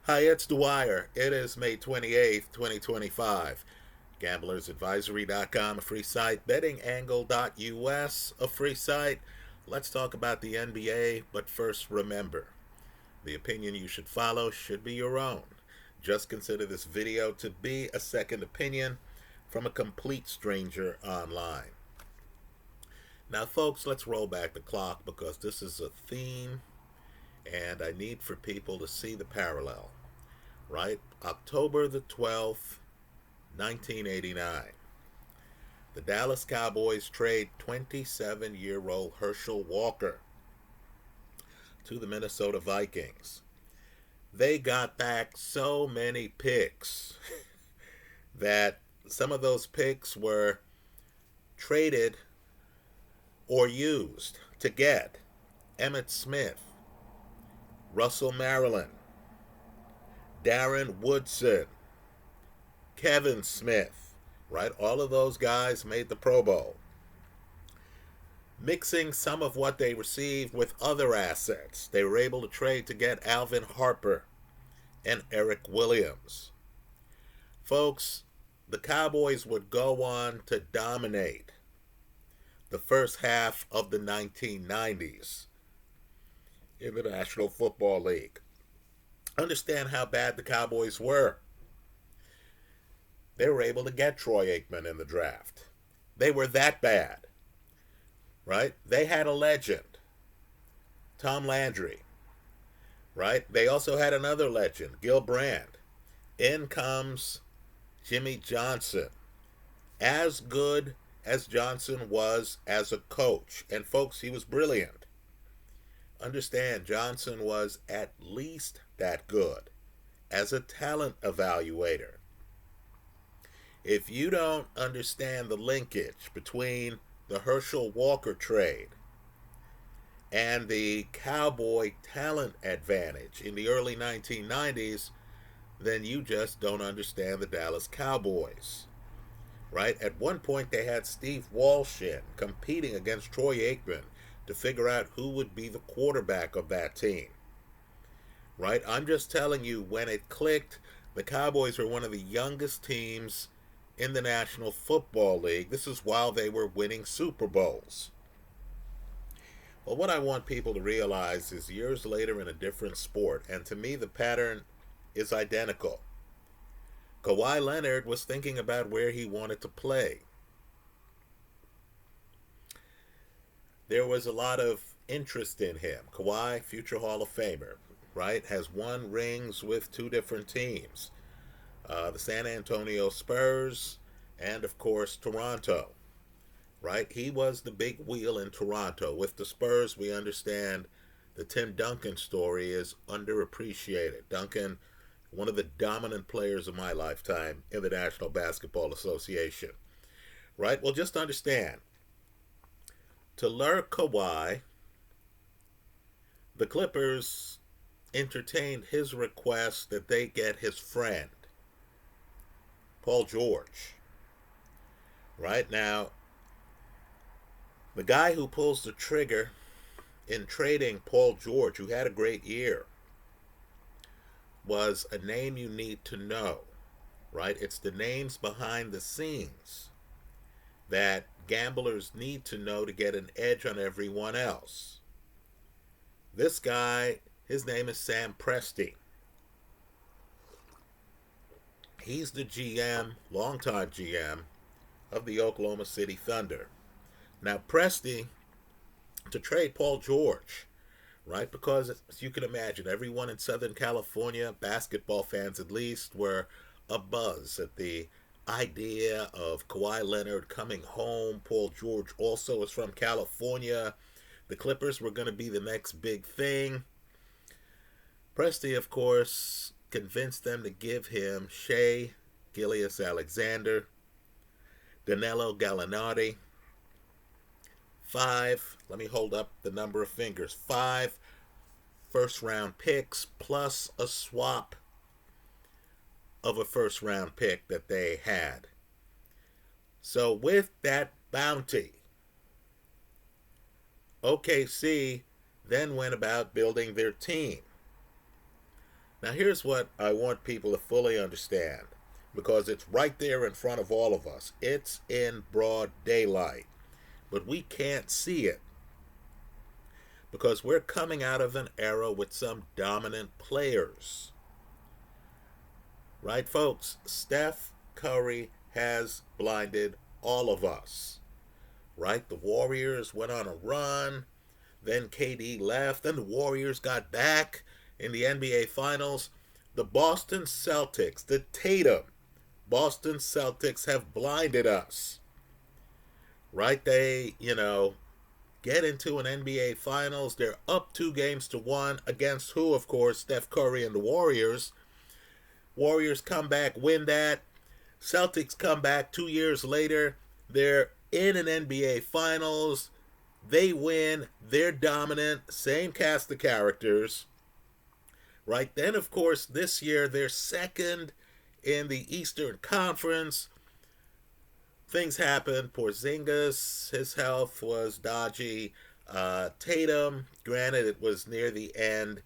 Hi, it's Dwyer. It is May 28th, 2025. GamblersAdvisory.com, a free site. BettingAngle.us, a free site. Let's talk about the NBA, but first remember, the opinion you should follow should be your own. Just consider this video to be a second opinion from a complete stranger online. Now, folks, let's roll back the clock because this is a theme and I need for people to see the parallel. Right? October the 12th, 1989. The Dallas Cowboys trade 27-year-old Herschel Walker to the Minnesota Vikings. They got back so many picks that some of those picks were traded or used to get Emmitt Smith, Russell Maryland, Darren Woodson, Kevin Smith, right? All of those guys made the Pro Bowl. Mixing some of what they received with other assets, they were able to trade to get Alvin Harper and Eric Williams. Folks, the Cowboys would go on to dominate the first half of the 1990s in the National Football League. Understand how bad the Cowboys were. They were able to get Troy Aikman in the draft. They were that bad, right? They had a legend, Tom Landry, right? They also had another legend, Gil Brandt. In comes Jimmy Johnson. As good as Johnson was as a coach, and folks, he was brilliant. Understand, Johnson was at least that good as a talent evaluator. If you don't understand the linkage between the Herschel Walker trade and the Cowboy talent advantage in the early 1990s, then you just don't understand the Dallas Cowboys. Right? At one point, they had Steve Walsh in competing against Troy Aikman to figure out who would be the quarterback of that team. Right? I'm just telling you, when it clicked, the Cowboys were one of the youngest teams in the National Football League. This is while they were winning Super Bowls. Well, what I want people to realize is years later in a different sport, and to me the pattern is identical. Kawhi Leonard was thinking about where he wanted to play. There was a lot of interest in him. Kawhi, future Hall of Famer, right, has won rings with two different teams. The San Antonio Spurs and, of course, Toronto, right? He was the big wheel in Toronto. With the Spurs, we understand the Tim Duncan story is underappreciated. Duncan, one of the dominant players of my lifetime in the National Basketball Association, right? Well, just understand, to lure Kawhi, the Clippers entertained his request that they get his friend, Paul George. Right now, the guy who pulls the trigger in trading Paul George, who had a great year, was a name you need to know, right? It's the names behind the scenes that gamblers need to know to get an edge on everyone else. This guy, his name is Sam Presti. He's the GM, longtime GM, of the Oklahoma City Thunder. Now, Presti, to trade Paul George, right? Because, as you can imagine, everyone in Southern California, basketball fans at least, were abuzz at the idea of Kawhi Leonard coming home. Paul George also is from California. The Clippers were going to be the next big thing. Presti, of course, convinced them to give him Shea Gilgeous-Alexander, Danilo Gallinari, let me hold up the number of fingers, 5 first-round picks plus a swap of a first-round pick that they had. So with that bounty, OKC then went about building their team. Now, here's what I want people to fully understand, because it's right there in front of all of us. It's in broad daylight, but we can't see it because we're coming out of an era with some dominant players. Right, folks? Steph Curry has blinded all of us. Right? The Warriors went on a run, then KD left, then the Warriors got back in the NBA Finals. The Boston Celtics, the Tatum Boston Celtics have blinded us. Right? They, get into an NBA Finals. They're up 2-1 against who, of course? Steph Curry and the Warriors. Warriors come back, win that. Celtics come back 2 years later. They're in an NBA Finals. They win. They're dominant. Same cast of characters. Right? Then, of course, this year they're second in the Eastern Conference. Things happen. Porzingis, his health was dodgy. Tatum, granted it was near the end,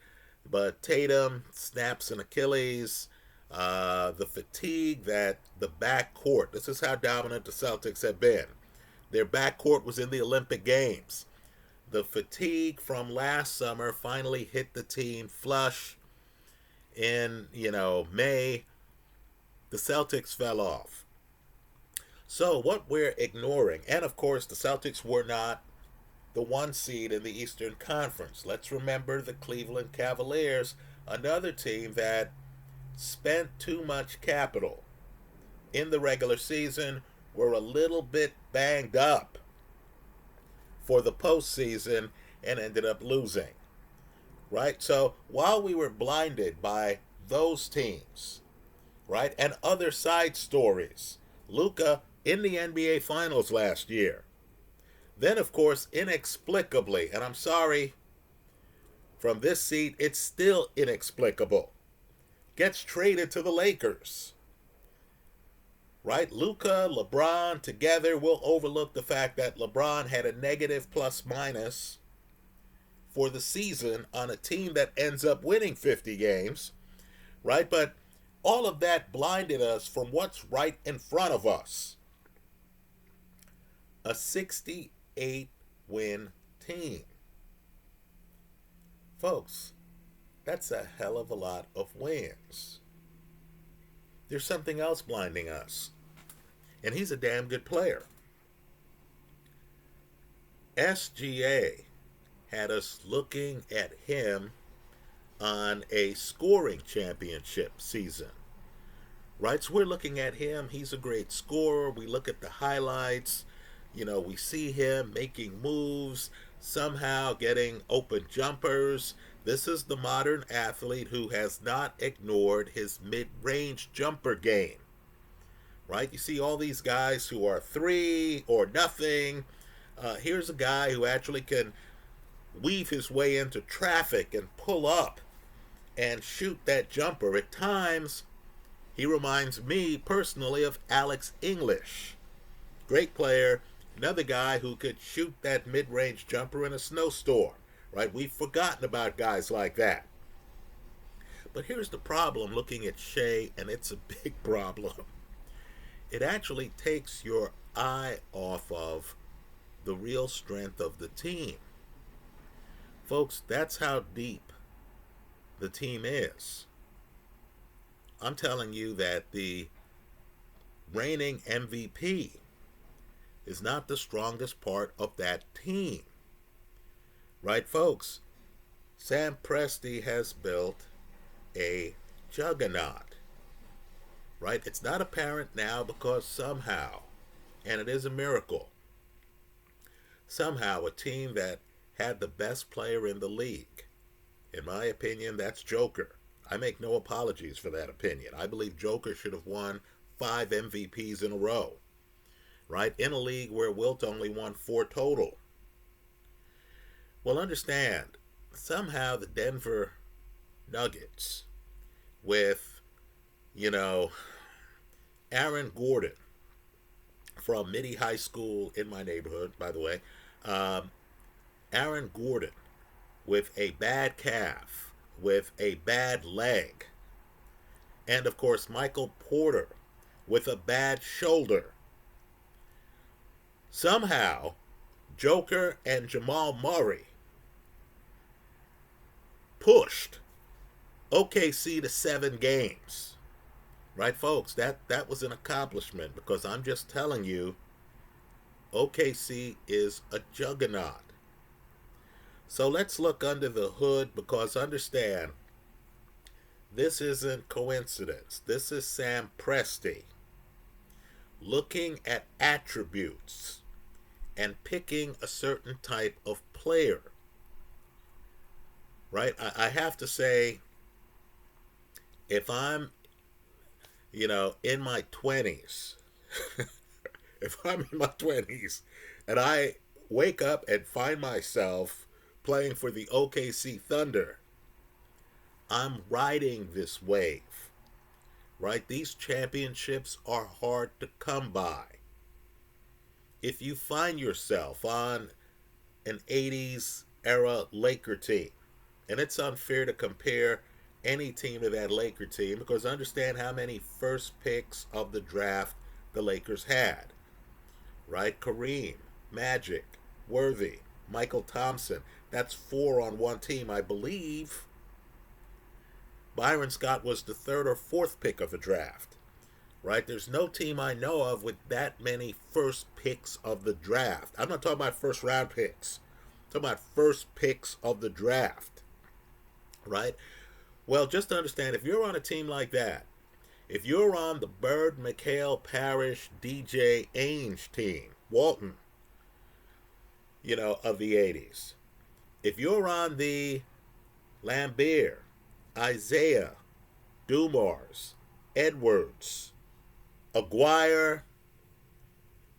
but Tatum snaps an Achilles. The fatigue that the backcourt, this is how dominant the Celtics have been. Their backcourt was in the Olympic Games. The fatigue from last summer finally hit the team flush in, May. The Celtics fell off. So what we're ignoring, and of course the Celtics were not the 1 seed in the Eastern Conference. Let's remember the Cleveland Cavaliers, another team that spent too much capital in the regular season, were a little bit banged up for the postseason, and ended up losing. Right? So while we were blinded by those teams, right, and other side stories, Luka in the NBA Finals last year. Then, of course, inexplicably, and I'm sorry, from this seat, it's still inexplicable, gets traded to the Lakers. Right? Luka, LeBron together will overlook the fact that LeBron had a negative plus minus for the season on a team that ends up winning 50 games. Right? But all of that blinded us from what's right in front of us. A 68-win team. Folks, that's a hell of a lot of wins. There's something else blinding us. And he's a damn good player. SGA had us looking at him on a scoring championship season. Right? So we're looking at him. He's a great scorer. We look at the highlights. We see him making moves, somehow getting open jumpers. This is the modern athlete who has not ignored his mid-range jumper game. Right? You see all these guys who are 3 or nothing. Here's a guy who actually can weave his way into traffic and pull up and shoot that jumper. At times, he reminds me personally of Alex English. Great player. Another guy who could shoot that mid-range jumper in a snowstorm. Right? We've forgotten about guys like that. But here's the problem looking at Shea, and it's a big problem. It actually takes your eye off of the real strength of the team. Folks, that's how deep the team is. I'm telling you that the reigning MVP is not the strongest part of that team. Right, folks? Sam Presti has built a juggernaut. Right? It's not apparent now because somehow, and it is a miracle, somehow a team that had the best player in the league, in my opinion, that's Joker. I make no apologies for that opinion. I believe Joker should have won 5 MVPs in a row. Right? In a league where Wilt only won 4 total. Well, understand, somehow the Denver Nuggets with, Aaron Gordon from Midi High School in my neighborhood, by the way, Aaron Gordon with a bad calf with a bad leg. And of course, Michael Porter with a bad shoulder. Somehow, Joker and Jamal Murray pushed OKC to 7 games. Right, folks? That was an accomplishment, because I'm just telling you, OKC is a juggernaut. So let's look under the hood, because understand, this isn't coincidence. This is Sam Presti looking at attributes and picking a certain type of player. Right? I have to say, if I'm, in my 20s, if I'm in my 20s and I wake up and find myself playing for the OKC Thunder, I'm riding this wave, right? These championships are hard to come by. If you find yourself on an 80s era Laker team, and it's unfair to compare any team to that Laker team, because understand how many first picks of the draft the Lakers had, right? Kareem, Magic, Worthy, Michael Thompson. That's 4 on one team, I believe. Byron Scott was the 3rd or 4th pick of the draft, right? There's no team I know of with that many first picks of the draft. I'm not talking about first round picks. I'm talking about first picks of the draft, right? Well, just to understand, if you're on a team like that, if you're on the Bird, McHale, Parrish, DJ, Ainge team, Walton, of the 80s, if you're on the Lambert, Isaiah, Dumars, Edwards, Aguirre,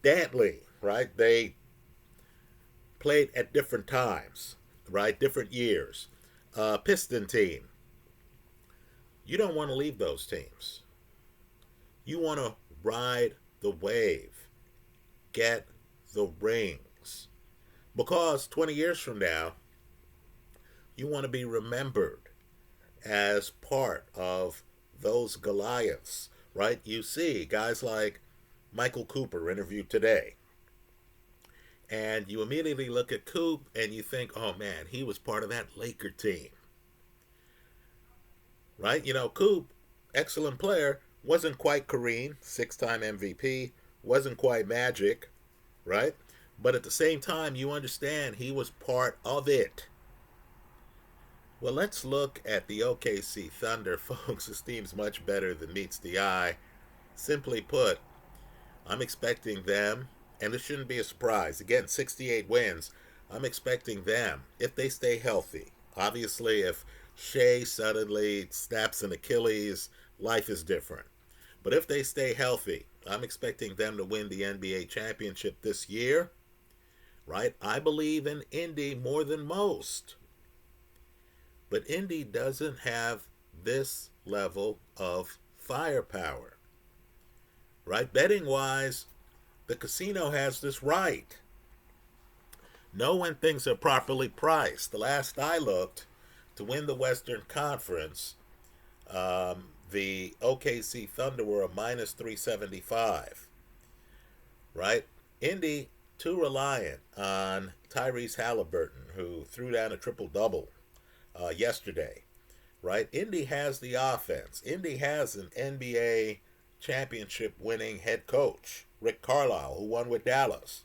Dantley, right? They played at different times, right? Different years. Piston team. You don't want to leave those teams. You want to ride the wave. Get the rings. Because 20 years from now, you want to be remembered as part of those Goliaths, right? You see guys like Michael Cooper interviewed today, and you immediately look at Coop and you think, oh man, he was part of that Laker team, right? Coop, excellent player, wasn't quite Kareem, 6-time MVP, wasn't quite Magic, right? But at the same time, you understand he was part of it. Well, let's look at the OKC Thunder, folks. This team's much better than meets the eye. Simply put, I'm expecting them, and this shouldn't be a surprise. Again, 68 wins. I'm expecting them, if they stay healthy. Obviously, if Shea suddenly snaps an Achilles, life is different. But if they stay healthy, I'm expecting them to win the NBA championship this year, right? I believe in Indy more than most. But Indy doesn't have this level of firepower, right? Betting-wise, the casino has this right. Know when things are properly priced. The last I looked, to win the Western Conference, the OKC Thunder were a minus 375, right? Indy, too reliant on Tyrese Halliburton, who threw down a triple-double yesterday, right? Indy has the offense. Indy has an NBA championship winning head coach, Rick Carlisle, who won with Dallas,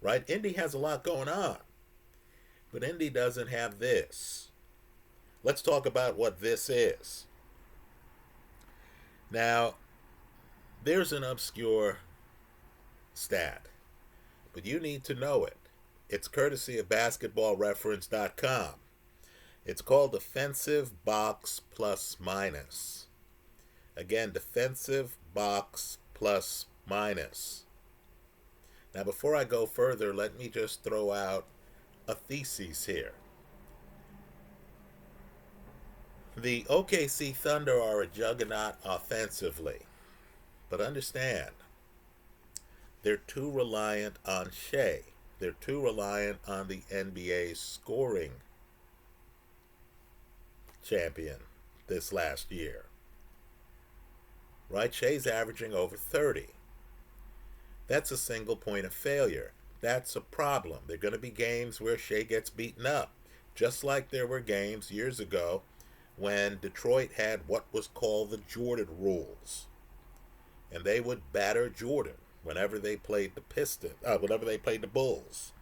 right? Indy has a lot going on, but Indy doesn't have this. Let's talk about what this is. Now, there's an obscure stat, but you need to know it. It's courtesy of basketballreference.com. It's called defensive box plus minus. Again, defensive box plus minus. Now, before I go further, let me just throw out a thesis here. The OKC Thunder are a juggernaut offensively, but understand, they're too reliant on Shea. They're too reliant on the NBA's scoring champion this last year. Right? Shea's averaging over 30. That's a single point of failure. That's a problem. There are going to be games where Shea gets beaten up. Just like there were games years ago when Detroit had what was called the Jordan rules. And they would batter Jordan whenever they played whenever they played the Bulls.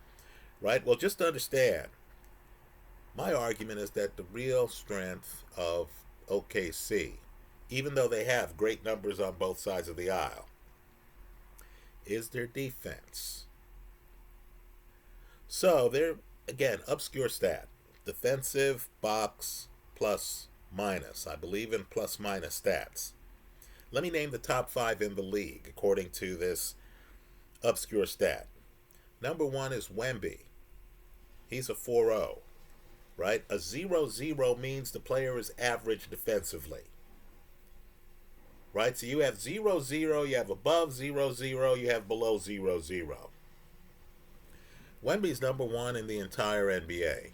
Right? Well, just understand, my argument is that the real strength of OKC, even though they have great numbers on both sides of the aisle, is their defense. So they're, again, obscure stat. Defensive box plus minus. I believe in plus minus stats. Let me name the top 5 in the league according to this obscure stat. Number 1 is Wemby. He's a 4-0, right? A 0-0 means the player is average defensively. Right? So you have 0-0, you have above 0-0, you have below 0-0. Wemby's number 1 in the entire NBA.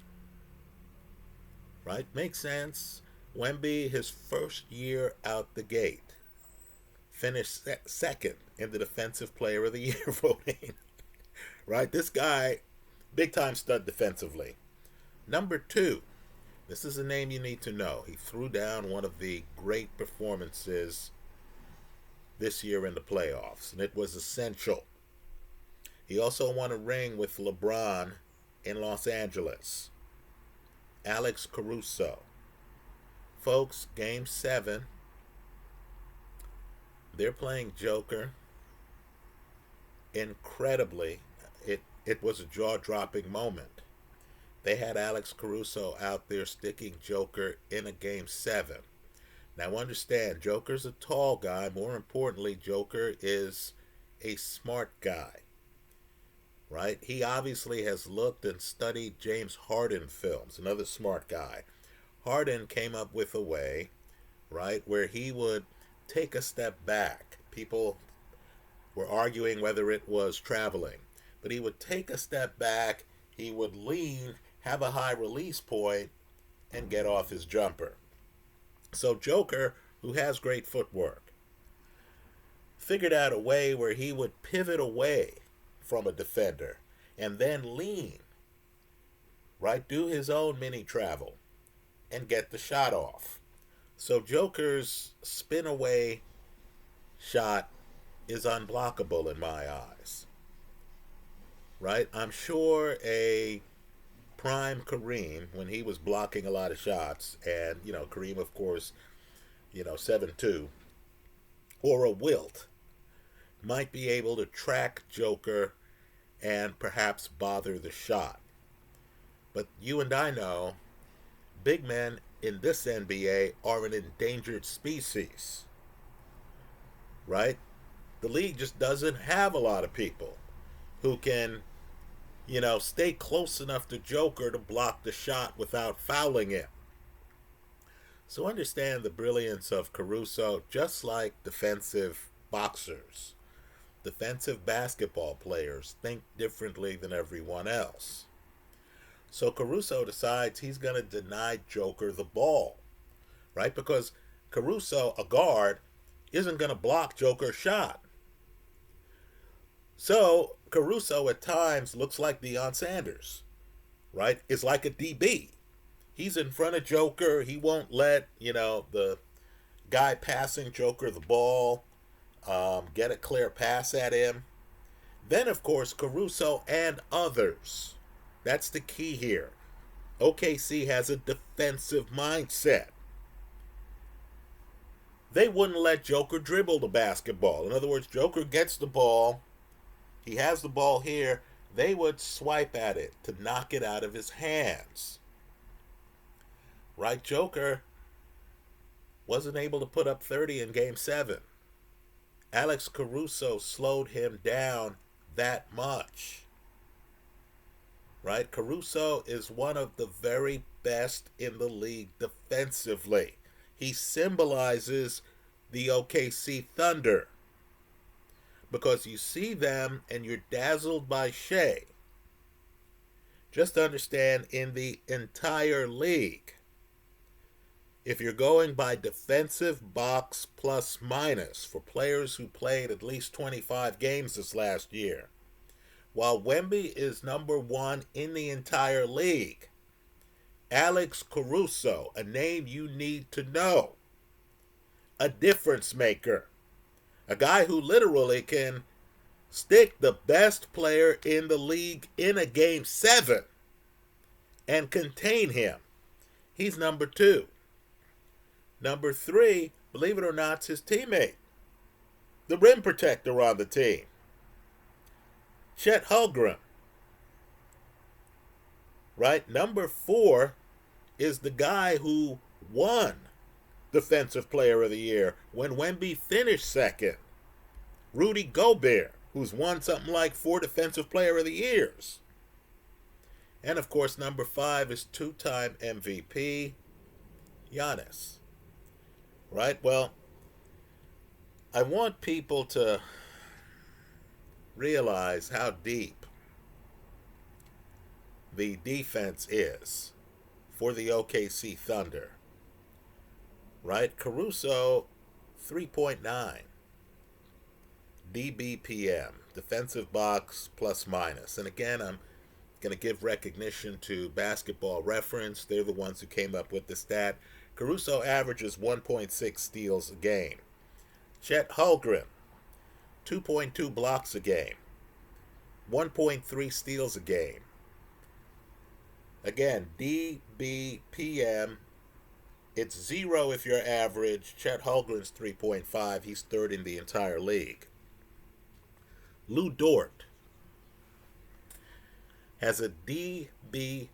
Right? Makes sense. Wemby, his first year out the gate, finished second in the Defensive Player of the Year voting. Right? This guy, big time stud defensively. Number 2, this is a name you need to know. He threw down one of the great performances this year in the playoffs, and it was essential. He also won a ring with LeBron in Los Angeles. Alex Caruso. Folks, Game 7, they're playing Joker. Incredibly, it was a jaw-dropping moment. They had Alex Caruso out there sticking Joker in a Game 7. Now understand, Joker's a tall guy. More importantly, Joker is a smart guy. Right? He obviously has looked and studied James Harden films, another smart guy. Harden came up with a way, right, where he would take a step back. People were arguing whether it was traveling, but he would take a step back, he would lean, have a high release point, and get off his jumper. So Joker, who has great footwork, figured out a way where he would pivot away from a defender and then lean, right, do his own mini travel and get the shot off. So Joker's spin away shot is unblockable in my eyes. Right? I'm sure a prime Kareem, when he was blocking a lot of shots, and, Kareem, of course, 7'2", or a Wilt, might be able to track Joker and perhaps bother the shot. But you and I know big men in this NBA are an endangered species. Right? The league just doesn't have a lot of people who can, stay close enough to Joker to block the shot without fouling him. So understand the brilliance of Caruso, just like defensive boxers. Defensive basketball players think differently than everyone else. So Caruso decides he's going to deny Joker the ball, right? Because Caruso, a guard, isn't going to block Joker's shot. So Caruso at times looks like Deion Sanders, right? It's like a DB. He's in front of Joker. He won't let, the guy passing Joker the ball get a clear pass at him. Then, of course, Caruso and others. That's the key here. OKC has a defensive mindset. They wouldn't let Joker dribble the basketball. In other words, Joker gets the ball. He has the ball here. They would swipe at it to knock it out of his hands. Right? Joker wasn't able to put up 30 in Game 7. Alex Caruso slowed him down that much. Right? Caruso is one of the very best in the league defensively. He symbolizes the OKC Thunder. Because you see them and you're dazzled by Shea. Just understand, in the entire league, If you're going by defensive box plus minus for players who played at least 25 games this last year, while Wemby is number one in the entire league, Alex Caruso, a name you need to know, a difference maker, a guy who literally can stick the best player in the league in a game 7 and contain him. He's number 2. Number 3, believe it or not, is his teammate, the rim protector on the team, Chet Holmgren. Right? Number 4 is the guy who won Defensive Player of the Year when Wemby finished second, Rudy Gobert, who's won something like 4 Defensive Player of the Years. And of course, number 5 is 2-time MVP, Giannis. Right? Well, I want people to realize how deep the defense is for the OKC Thunder. Right? Caruso, 3.9 DBPM, defensive box plus minus. And again, I'm going to give recognition to Basketball Reference. They're the ones who came up with the stat. Caruso averages 1.6 steals a game. Chet Holmgren, 2.2 blocks a game, 1.3 steals a game. Again, DBPM, it's 0 if you're average. Chet Holmgren's 3.5. He's 3rd in the entire league. Lou Dort has a DBPM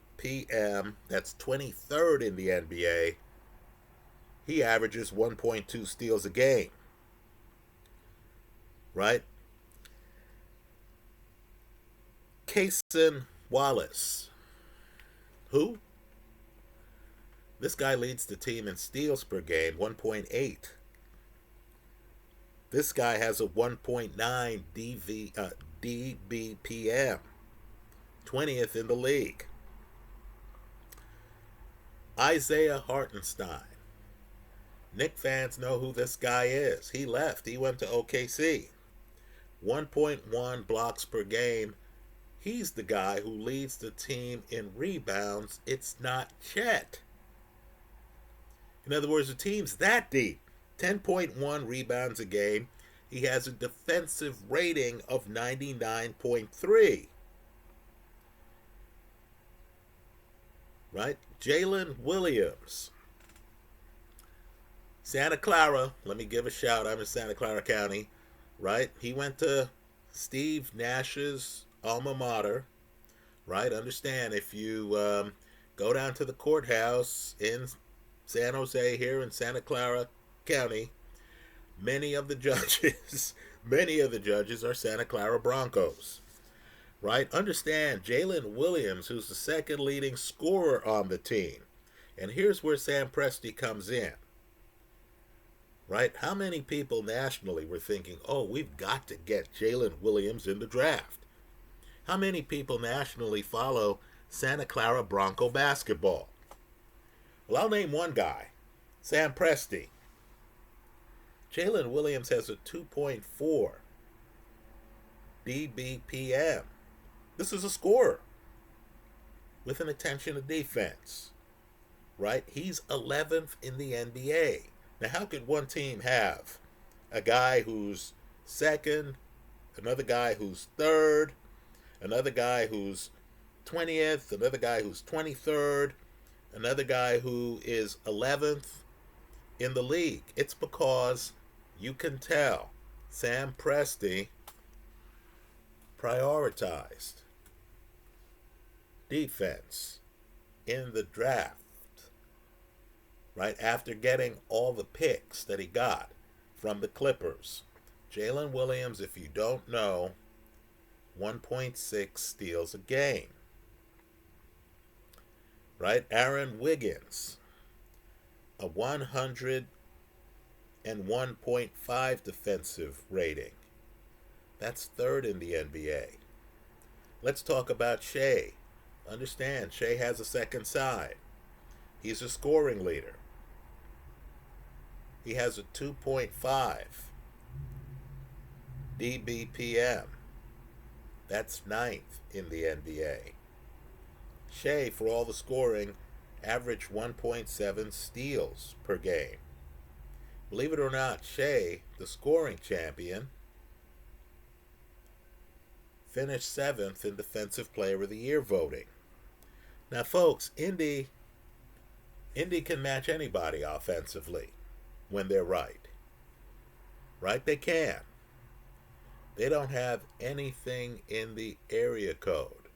that's 23rd in the NBA. He averages 1.2 steals a game. Right? CASON WALLCE. Who? This guy leads the team in steals per game, 1.8. This guy has a 1.9 DBPM, 20th in the league. Isaiah Hartenstein. Knicks fans know who this guy is. He left. He went to OKC. 1.1 blocks per game. He's the guy who leads the team in rebounds. It's not Chet. In other words, the team's that deep. 10.1 rebounds a game. He has a defensive rating of 99.3. Right? Jalen Williams. Santa Clara, let me give a shout. I'm in Santa Clara County. Right? He went to Steve Nash's alma mater. Right? Understand, if you go down to the courthouse in San Jose here in Santa Clara County, many of the judges are Santa Clara Broncos. Right? Understand, Jalen Williams, who's the 2nd leading scorer on the team. And here's where Sam Presti comes in. Right? How many people nationally were thinking, oh, we've got to get Jalen Williams in the draft? How many people nationally follow Santa Clara Bronco basketball? Well, I'll name one guy, Sam Presti. Jalen Williams has a 2.4 DBPM. This is a scorer with an attention to defense. Right? He's 11th in the NBA. Now, how could one team have a guy who's 2nd, another guy who's 3rd, another guy who's 20th, another guy who's 23rd, another guy who is 11th in the league? It's because you can tell Sam Presti prioritized defense in the draft. Right? After getting all the picks that he got from the Clippers. Jalen Williams, if you don't know, 1.6 steals a game. Right? Aaron Wiggins, a 101.5 defensive rating. That's 3rd in the NBA. Let's talk about Shea. Understand, Shea has a second side. He's a scoring leader. He has a 2.5 DBPM. That's ninth in the NBA. Shea, for all the scoring, averaged 1.7 steals per game. Believe it or not, Shea, the scoring champion, finished 7th in Defensive Player of the Year voting. Now, folks, Indy can match anybody offensively when they're right. Right? They can. They don't have anything in the area code,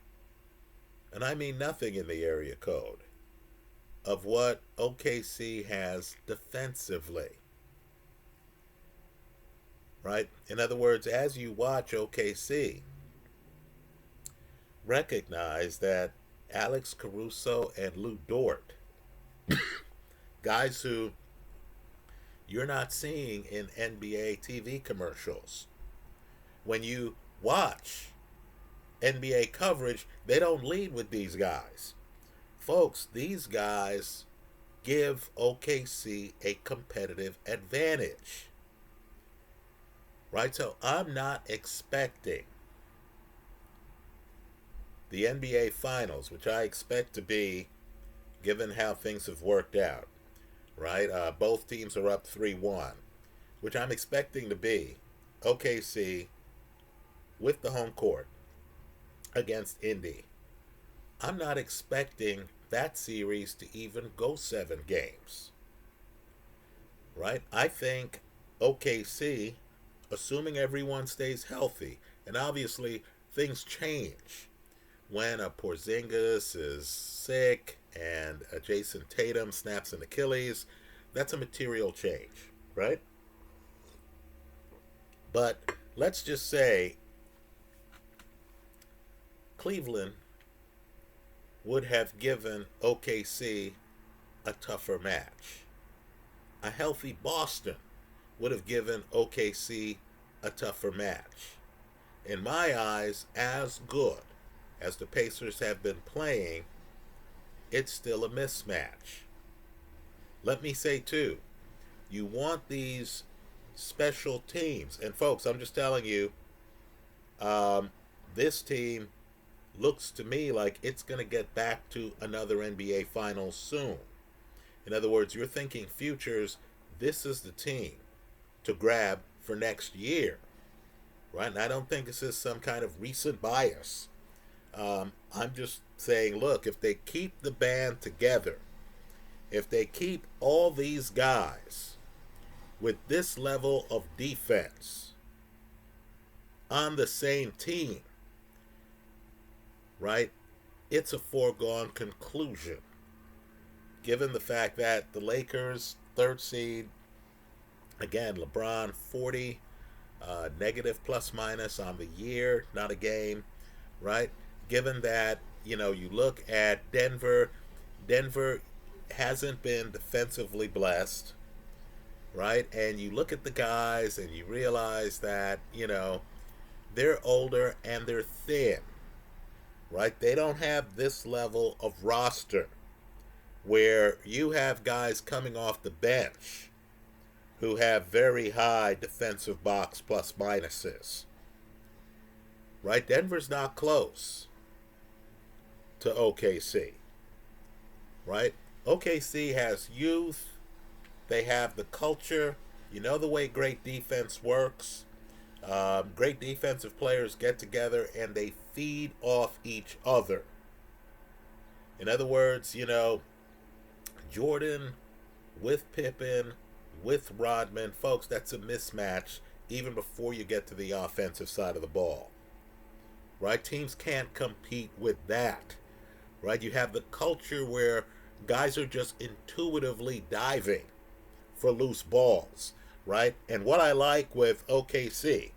and I mean nothing in the area code, of what OKC has defensively. Right? In other words, as you watch OKC, recognize that Alex Caruso and Lou Dort, guys who you're not seeing in NBA TV commercials. When you watch NBA coverage, they don't lead with these guys. Folks, these guys give OKC a competitive advantage. Right? So I'm not expecting the NBA Finals, which I expect to be, given how things have worked out, right? Both teams are up 3-1, which I'm expecting to be OKC with the home court against Indy. I'm not expecting that series to even go 7 games, right? I think OKC, assuming everyone stays healthy, and obviously things change when a Porzingis is sick and a Jason Tatum snaps an Achilles. That's a material change, right? But let's just say Cleveland would have given OKC a tougher match. A healthy Boston would have given OKC a tougher match. In my eyes, as good as the Pacers have been playing, it's still a mismatch. Let me say, too, you want these special teams. And, folks, I'm just telling you, this team looks to me like it's going to get back to another NBA Finals soon. In other words, you're thinking futures, this is the team to grab for next year, right? And I don't think this is some kind of recent bias. I'm just saying, look, if they keep the band together, if they keep all these guys with this level of defense on the same team, right, it's a foregone conclusion, given the fact that the Lakers, 3rd seed, again, LeBron, 40, negative plus minus on the year, not a game, right? Given that, you look at Denver hasn't been defensively blessed, right? And you look at the guys and you realize that, they're older and they're thin, right? They don't have this level of roster where you have guys coming off the bench who have very high defensive box plus minuses, right? Denver's not close to OKC, right? OKC has youth. They have the culture. You know the way great defense works. Great defensive players get together and they feed off each other. In other words, Jordan with Pippen, with Rodman, folks, that's a mismatch even before you get to the offensive side of the ball. Right? Teams can't compete with that. Right? You have the culture where guys are just intuitively diving for loose balls. Right? And what I like with OKC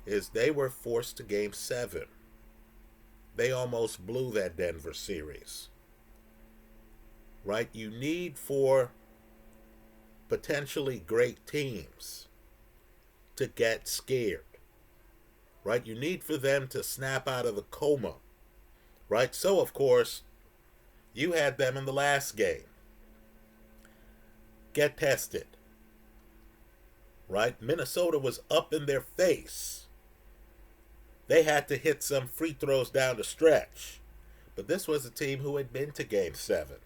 is they were forced to Game 7. They almost blew that Denver series. Right? You need for potentially great teams to get scared. Right? You need for them to snap out of the coma. Right? So, of course, you had them in the last game. get tested. Right? Minnesota was up in their face. They had to hit some free throws down the stretch. But this was a team who had been to Game 7.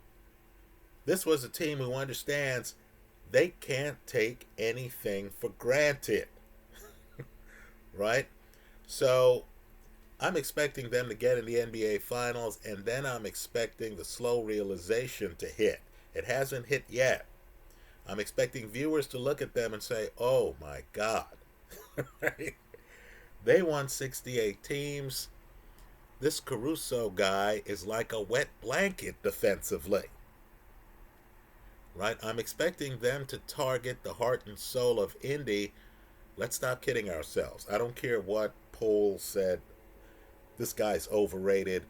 This was a team who understands they can't take anything for granted. Right? So I'm expecting them to get in the NBA Finals, and then I'm expecting the slow realization to hit. It hasn't hit yet. I'm expecting viewers to look at them and say, oh my God. Right? They won 68 teams. This Caruso guy is like a wet blanket defensively. Right? I'm expecting them to target the heart and soul of Indy. Let's stop kidding ourselves. I don't care what poll said this guy's overrated.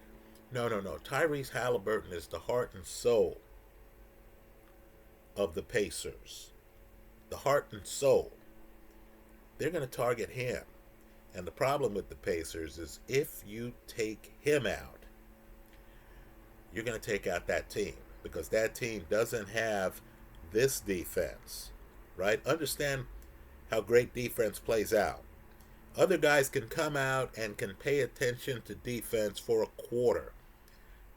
No. Tyrese Halliburton is the heart and soul of the Pacers. The heart and soul. They're going to target him. And the problem with the Pacers is if you take him out, you're going to take out that team. Because that team doesn't have this defense. Right? Understand how great defense plays out. Other guys can come out and can pay attention to defense for a quarter,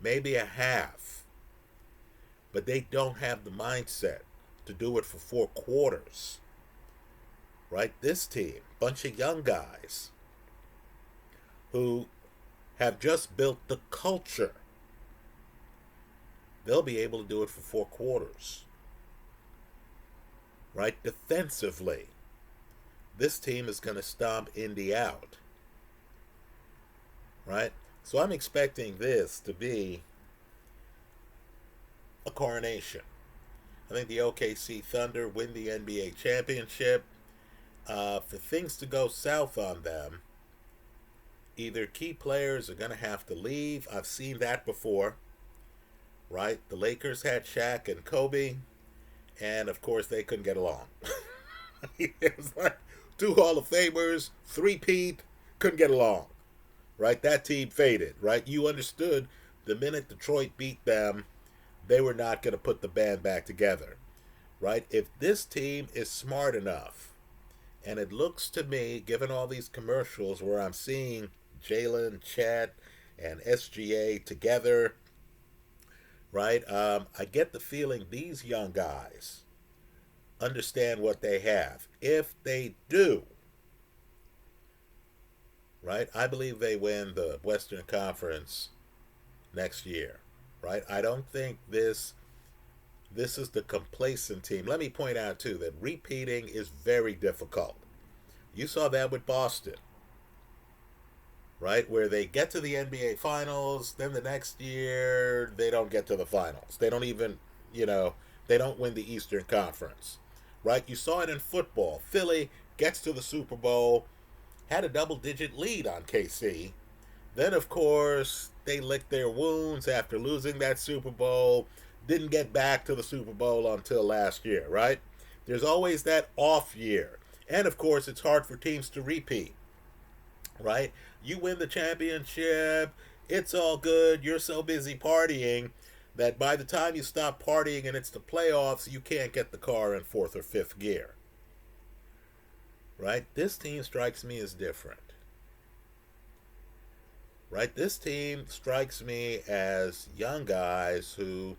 maybe a half. But they don't have the mindset to do it for 4 quarters. Right? This team, bunch of young guys who have just built the culture. They'll be able to do it for 4 quarters. Right? Defensively, this team is going to stomp Indy out. Right? So I'm expecting this to be a coronation. I think the OKC Thunder win the NBA championship. For things to go south on them, either key players are going to have to leave. I've seen that before. Right? The Lakers had Shaq and Kobe, and of course they couldn't get along. It was like 2 Hall of Famers, 3-peat, couldn't get along. Right? That team faded. Right? You understood the minute Detroit beat them, they were not going to put the band back together. Right? If this team is smart enough, and it looks to me, given all these commercials where I'm seeing JALEN, Chet, and SGA together, right? I get the feeling these young guys understand what they have. If they do, right, I believe they win the Western Conference next year, right? I don't think this is the complacent team. Let me point out, too, that repeating is very difficult. You saw that with Boston, right? Where they get to the NBA Finals, then the next year, they don't get to the Finals. They don't even, they don't win the Eastern Conference, right? You saw it in football. Philly gets to the Super Bowl, had a double-digit lead on KC. Then, of course, they licked their wounds after losing that Super Bowl. Didn't get back to the Super Bowl until last year, right? There's always that off year. And, of course, it's hard for teams to repeat, right? You win the championship, it's all good, you're so busy partying that by the time you stop partying and it's the playoffs, you can't get the car in 4th or 5th gear, right? This team strikes me as different. Right? This team strikes me as young guys who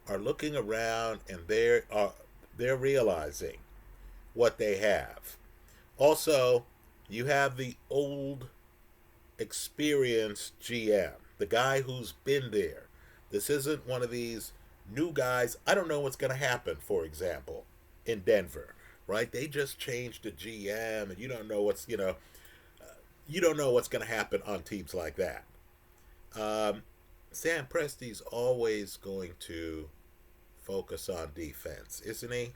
are looking around and they're realizing what they have. Also, you have the old experienced GM, the guy who's been there. This isn't one of these new guys. I don't know what's going to happen, for example, in Denver, right? They just changed the GM and you don't know what's going to happen on teams like that. Sam Presti's always going to focus on defense, isn't he?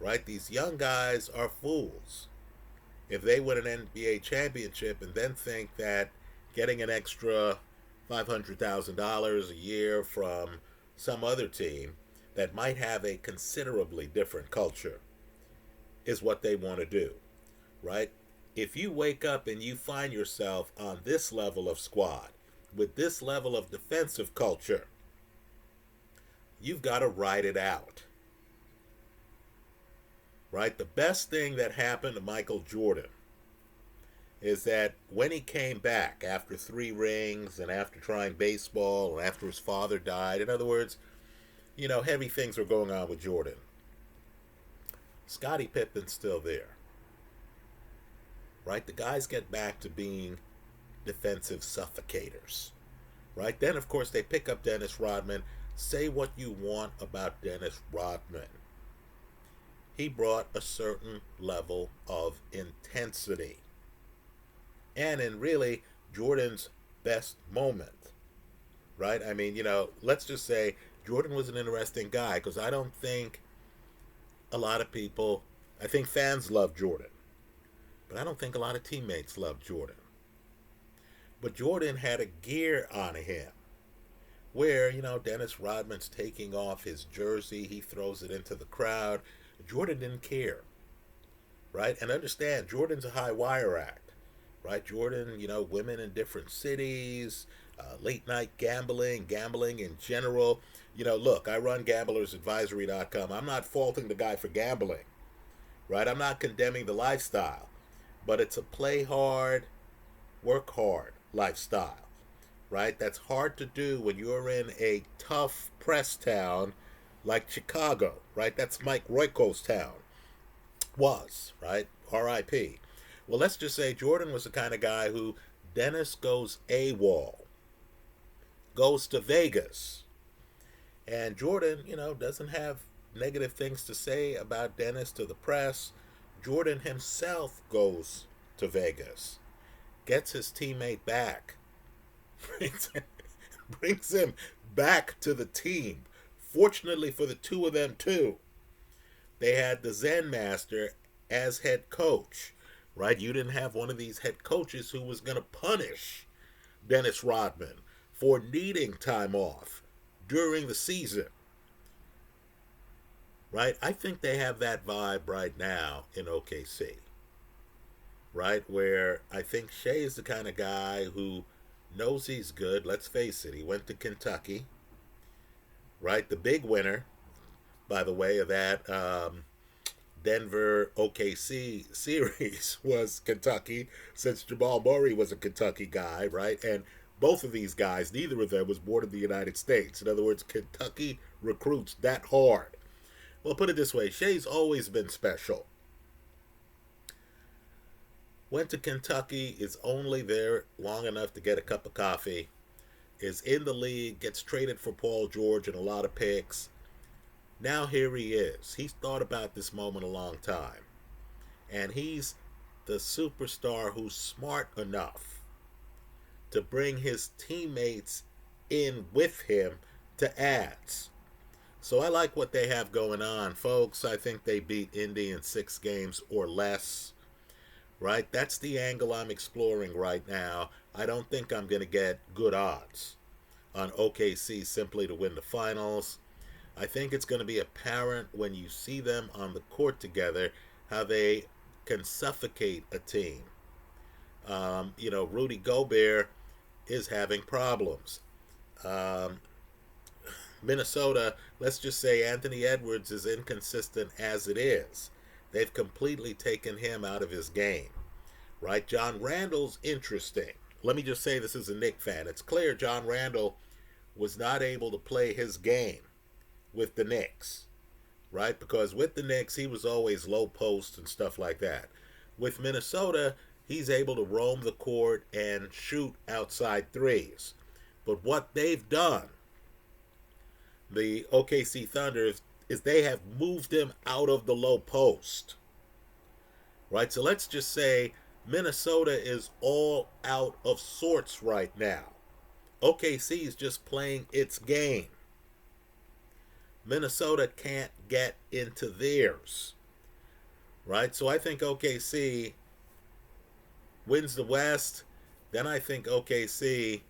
Right? These young guys are fools. If they win an NBA championship and then think that getting an extra $500,000 a year from some other team that might have a considerably different culture is what they want to do, right? If you wake up and you find yourself on this level of squad, with this level of defensive culture, you've got to ride it out. right? The best thing that happened to Michael Jordan is that when he came back after 3 rings and after trying baseball and after his father died, in other words, heavy things were going on with Jordan. Scottie Pippen's still there, right? The guys get back to being defensive suffocators, right? Then, of course, they pick up Dennis Rodman. Say what you want about Dennis Rodman. He brought a certain level of intensity. And in really Jordan's best moment, right? I mean, let's just say Jordan was an interesting guy because I don't think a lot of people, I think fans love Jordan, but I don't think a lot of teammates love Jordan. But Jordan had a gear on him where, Dennis Rodman's taking off his jersey, he throws it into the crowd. Jordan didn't care, right? And understand, Jordan's a high wire act, right? Jordan, women in different cities, late night gambling in general. Look, I run gamblersadvisory.com. I'm not faulting the guy for gambling, right? I'm not condemning the lifestyle, but it's a play hard, work hard lifestyle, right? That's hard to do when you're in a tough press town like Chicago, right? That's Mike Royko's town. Was, right? R.I.P. Well, let's just say Jordan was the kind of guy who Dennis goes AWOL, goes to Vegas, and Jordan, doesn't have negative things to say about Dennis to the press. Jordan himself goes to Vegas, gets his teammate back, brings him back to the team. Fortunately for the two of them, too, they had the Zen Master as head coach, right? You didn't have one of these head coaches who was going to punish Dennis Rodman for needing time off during the season, right? I think they have that vibe right now in OKC, right? Where I think Shea is the kind of guy who knows he's good. Let's face it, he went to Kentucky, right? The big winner, by the way, of that Denver OKC series was Kentucky, since Jamal Murray was a Kentucky guy, right? And both of these guys, neither of them was born in the United States. In other words, Kentucky recruits that hard. Well, put it this way, Shea's always been special. Went to Kentucky, is only there long enough to get a cup of coffee, is in the league, gets traded for Paul George and a lot of picks. Now here he is. He's thought about this moment a long time. And he's the superstar who's smart enough to bring his teammates in with him to ads. So I like what they have going on, folks. I think they beat Indy in 6 games or less, right? That's the angle I'm exploring right now. I don't think I'm going to get good odds on OKC simply to win the finals. I think it's going to be apparent when you see them on the court together how they can suffocate a team. Rudy Gobert is having problems. Minnesota, let's just say Anthony Edwards is inconsistent as it is. They've completely taken him out of his game, right? John Randall's interesting. Let me just say this as a Knick fan. It's clear John Randall was not able to play his game with the Knicks, right? Because with the Knicks, he was always low post and stuff like that. With Minnesota, he's able to roam the court and shoot outside threes. But what they've done, the OKC Thunder, is they have moved him out of the low post, right? So let's just say Minnesota is all out of sorts right now. OKC is just playing its game. Minnesota can't get into theirs, right? So I think OKC wins the West. Then I think OKC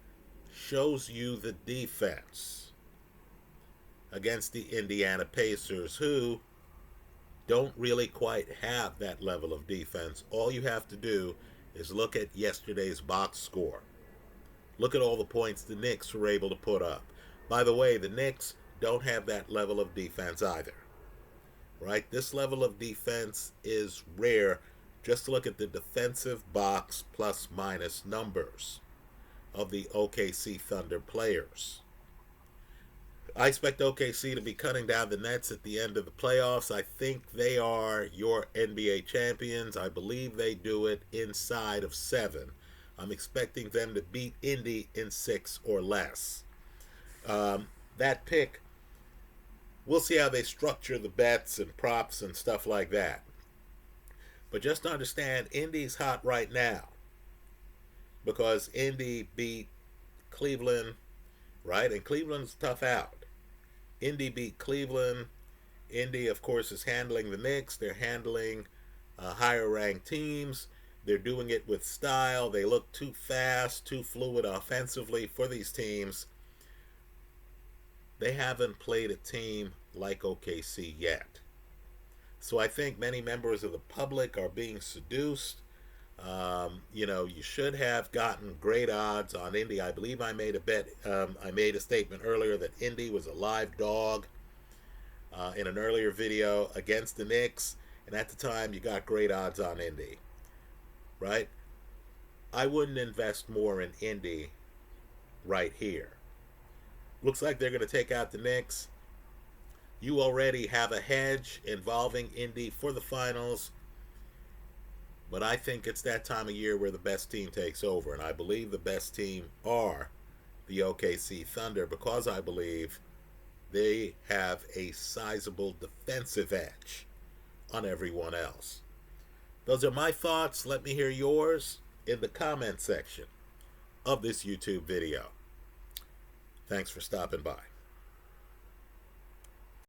shows you the defense against the Indiana Pacers, who don't really quite have that level of defense. All you have to do is look at yesterday's box score. Look at all the points the Knicks were able to put up. By the way, the Knicks don't have that level of defense either, right? This level of defense is rare. Just look at the defensive box plus minus numbers of the OKC Thunder players. I expect OKC to be cutting down the nets at the end of the playoffs. I think they are your NBA champions. I believe they do it inside of 7. I'm expecting them to beat Indy in 6 or less. That pick, we'll see how they structure the bets and props and stuff like that. But just understand, Indy's hot right now because Indy beat Cleveland, right? And Cleveland's tough out. Indy beat Cleveland. Indy, of course, is handling the Knicks. They're handling higher ranked teams. They're doing it with style. They look too fast, too fluid offensively for these teams. They haven't played a team like OKC yet. So I think many members of the public are being seduced. You should have gotten great odds on Indy. I believe I made a bet. I made a statement earlier that Indy was a live dog in an earlier video against the Knicks. And at the time, you got great odds on Indy, right? I wouldn't invest more in Indy right here. Looks like they're going to take out the Knicks. You already have a hedge involving Indy for the finals. But I think it's that time of year where the best team takes over. And I believe the best team are the OKC Thunder because I believe they have a sizable defensive edge on everyone else. Those are my thoughts. Let me hear yours in the comment section of this YouTube video. Thanks for stopping by.